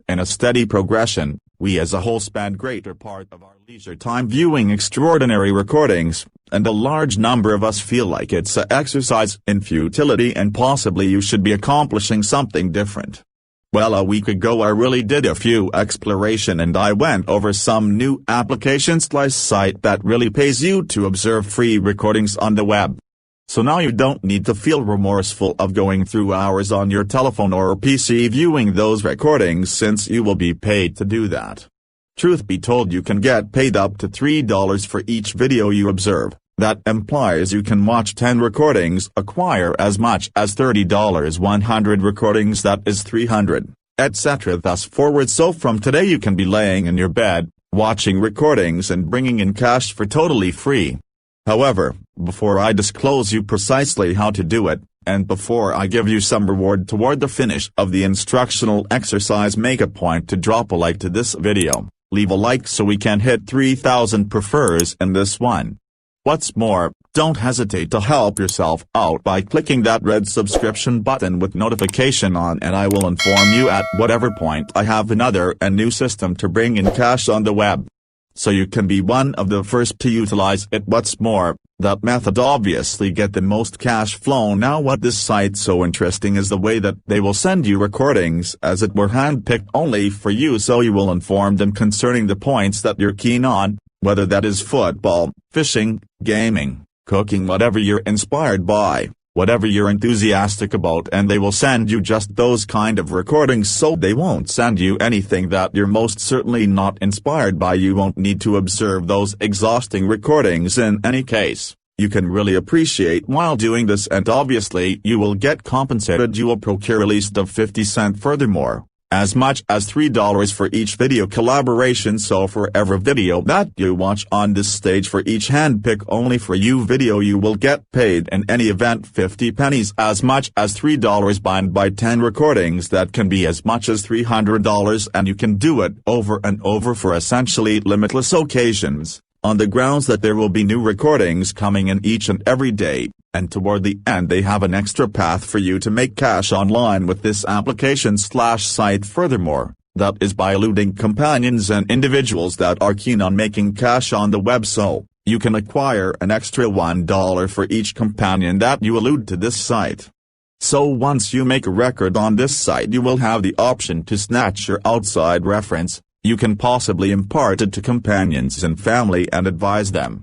In a steady progression, we as a whole spend greater part of our leisure time viewing extraordinary recordings, and a large number of us feel like it's an exercise in futility and possibly you should be accomplishing something different. Well, a week ago I really did a few exploration and I went over some new applications/site that really pays you to observe free recordings on the web. So now you don't need to feel remorseful of going through hours on your telephone or PC viewing those recordings since you will be paid to do that. Truth be told, you can get paid up to $3 for each video you observe. That implies you can watch 10 recordings, acquire as much as $30, 100 recordings that is 300, etc. thus forward. So from today you can be laying in your bed, watching recordings and bringing in cash for totally free. However, before I disclose you precisely how to do it, and before I give you some reward toward the finish of the instructional exercise, make a point to drop a like to this video. Leave a like so we can hit 3,000 prefers in this one. What's more, don't hesitate to help yourself out by clicking that red subscription button with notification on, and I will inform you at whatever point I have another and new system to bring in cash on the web. So you can be one of the first to utilize it. What's more, that method obviously get the most cash flow. Now what this site so interesting is the way that they will send you recordings as it were handpicked only for you, so you will inform them concerning the points that you're keen on, whether that is football, fishing, gaming, cooking, whatever you're inspired by, whatever you're enthusiastic about, and they will send you just those kind of recordings. So they won't send you anything that you're most certainly not inspired by. You won't need to observe those exhausting recordings in any case. You can really appreciate while doing this, and obviously you will get compensated. You will procure at least of 50 cents, furthermore, as much as $3 for each video collaboration. So for every video that you watch on this stage, for each handpick only for you video, you will get paid in any event 50 pennies, as much as $3 bound by 10 recordings. That can be as much as $300, and you can do it over and over for essentially limitless occasions, on the grounds that there will be new recordings coming in each and every day. And toward the end they have an extra path for you to make cash online with this application/site. Furthermore, that is by eluding companions and individuals that are keen on making cash on the web, so you can acquire an extra $1 for each companion that you elude to this site. So once you make a record on this site, you will have the option to snatch your outside reference. You can possibly impart it to companions and family and advise them.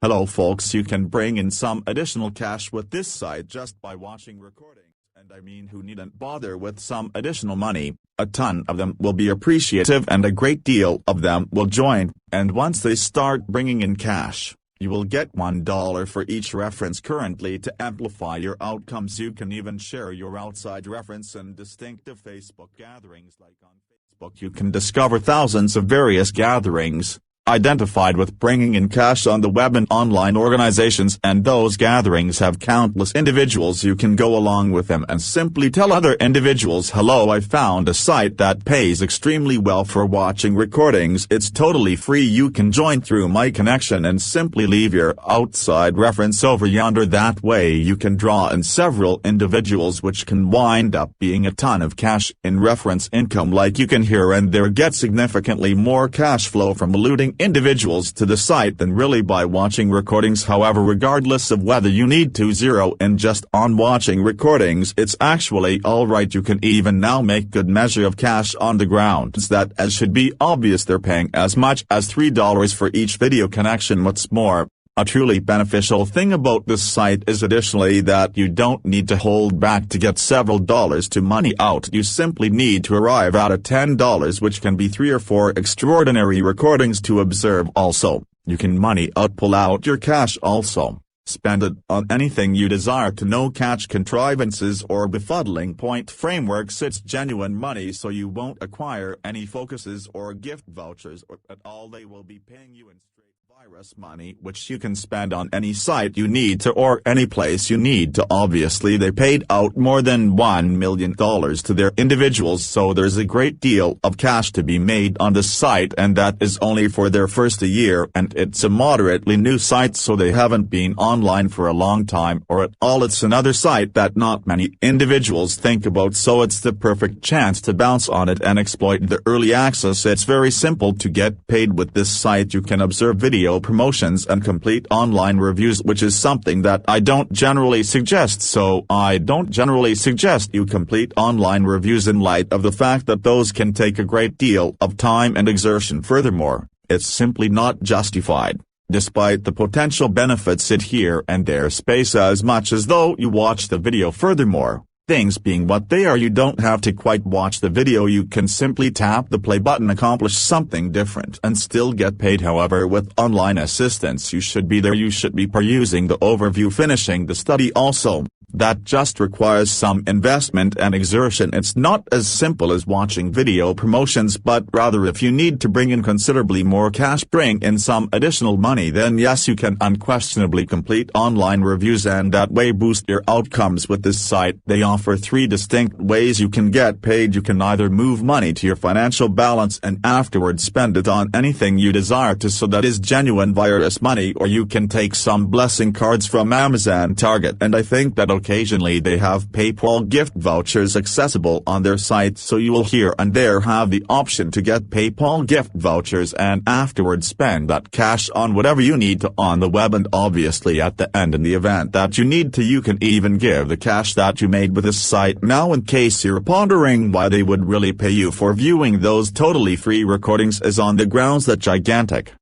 Hello folks, you can bring in some additional cash with this site just by watching recordings, and I mean, who needn't bother with some additional money. A ton of them will be appreciative and a great deal of them will join, and once they start bringing in cash, you will get $1 for each reference. Currently, to amplify your outcomes, you can even share your outside reference in distinctive Facebook gatherings. Like on Facebook, you can discover thousands of various gatherings identified with bringing in cash on the web and online organizations, and those gatherings have countless individuals. You can go along with them and simply tell other individuals, hello, I found a site that pays extremely well for watching recordings. It's totally free. You can join through my connection and simply leave your outside reference over yonder. That way you can draw in several individuals, which can wind up being a ton of cash in reference income. Like you can here and there get significantly more cash flow from eluding individuals to the site than really by watching recordings. However, regardless of whether you need to zero in just on watching recordings, it's actually alright. You can even now make good measure of cash on the grounds that, as should be obvious, they're paying as much as $3 for each video connection. What's more, a truly beneficial thing about this site is additionally that you don't need to hold back to get several dollars to money out. You simply need to arrive at a $10, which can be 3 or 4 extraordinary recordings to observe. Also, you can money out, pull out your cash also. Spend it on anything you desire. To no catch contrivances or befuddling point frameworks. It's genuine money, so you won't acquire any focuses or gift vouchers or at all. They will be paying you in straight virus money which you can spend on any site you need to or any place you need to. Obviously they paid out more than $1 million to their individuals, so there's a great deal of cash to be made on the site, and that is only for their first year, and it's a moderately new site, so they haven't been online for a long time or at all. It's another site that not many individuals think about, so it's the perfect chance to bounce on it and exploit the early access. It's very simple to get paid with this site. You can observe video promotions and complete online reviews, which is something that I don't generally suggest, so I don't generally suggest you complete online reviews in light of the fact that those can take a great deal of time and exertion. Furthermore, it's simply not justified, despite the potential benefits it here and there space as much as though you watch the video. Furthermore, things being what they are, you don't have to quite watch the video, you can simply tap the play button, accomplish something different and still get paid. However, with online assistance you should be there, you should be perusing the overview, finishing the study also. That just requires some investment and exertion. It's not as simple as watching video promotions, but rather if you need to bring in considerably more cash, bring in some additional money, then yes, you can unquestionably complete online reviews and that way boost your outcomes. With this site, they offer 3 distinct ways you can get paid. You can either move money to your financial balance and afterwards spend it on anything you desire to, so that is genuine virus money, or you can take some blessing cards from Amazon, Target, and I think that occasionally they have PayPal gift vouchers accessible on their site, so you will here and there have the option to get PayPal gift vouchers and afterwards spend that cash on whatever you need to on the web. And obviously at the end, in the event that you need to, you can even give the cash that you made with this site. Now, in case you're pondering why they would really pay you for viewing those totally free recordings, is on the grounds that gigantic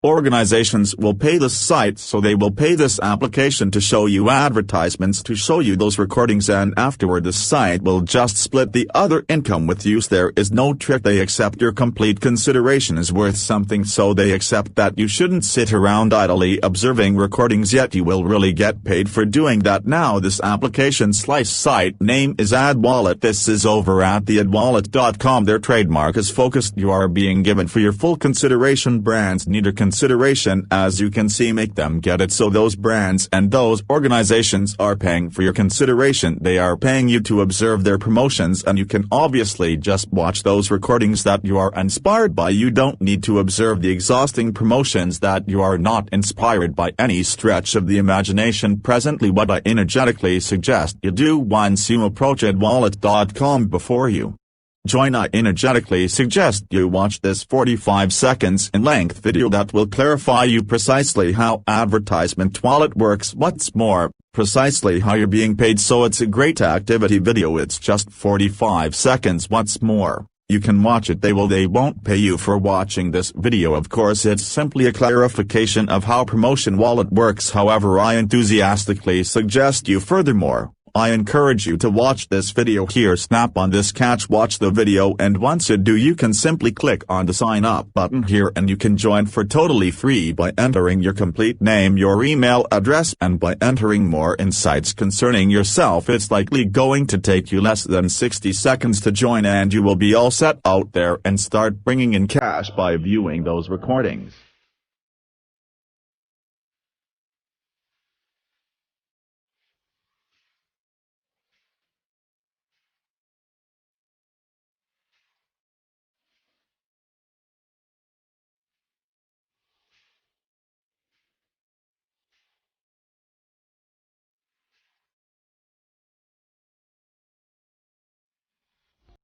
organizations will pay this site, so they will pay this application to show you advertisements to show you those recordings, and afterward the site will just split the other income with you. There is no trick. They accept your complete consideration is worth something, so they accept that you shouldn't sit around idly observing recordings, yet you will really get paid for doing that. Now, this application slice site name is AdWallet. This is over at the adwallet.com. Their trademark is focused. You are being given for your full consideration. Brands need a consideration, as you can see, make them get it. So those brands and those organizations are paying for your consideration. They are paying you to observe their promotions, and you can obviously just watch those recordings that you are inspired by. You don't need to observe the exhausting promotions that you are not inspired by any stretch of the imagination. Presently, what I energetically suggest you do once you approach adwallet.com, before you join, I energetically suggest you watch this 45 seconds in length video that will clarify you precisely how advertisement wallet works. What's more, precisely how you're being paid. So it's a great activity video. It's just 45 seconds. What's more, you can watch it. They won't pay you for watching this video. Of course, it's simply a clarification of how promotion wallet works. However, I enthusiastically suggest you, furthermore, I encourage you to watch this video here. Snap on this catch, watch the video, and once you do, you can simply click on the sign up button here and you can join for totally free by entering your complete name, your email address, and by entering more insights concerning yourself. It's likely going to take you less than 60 seconds to join, and you will be all set out there and start bringing in cash by viewing those recordings.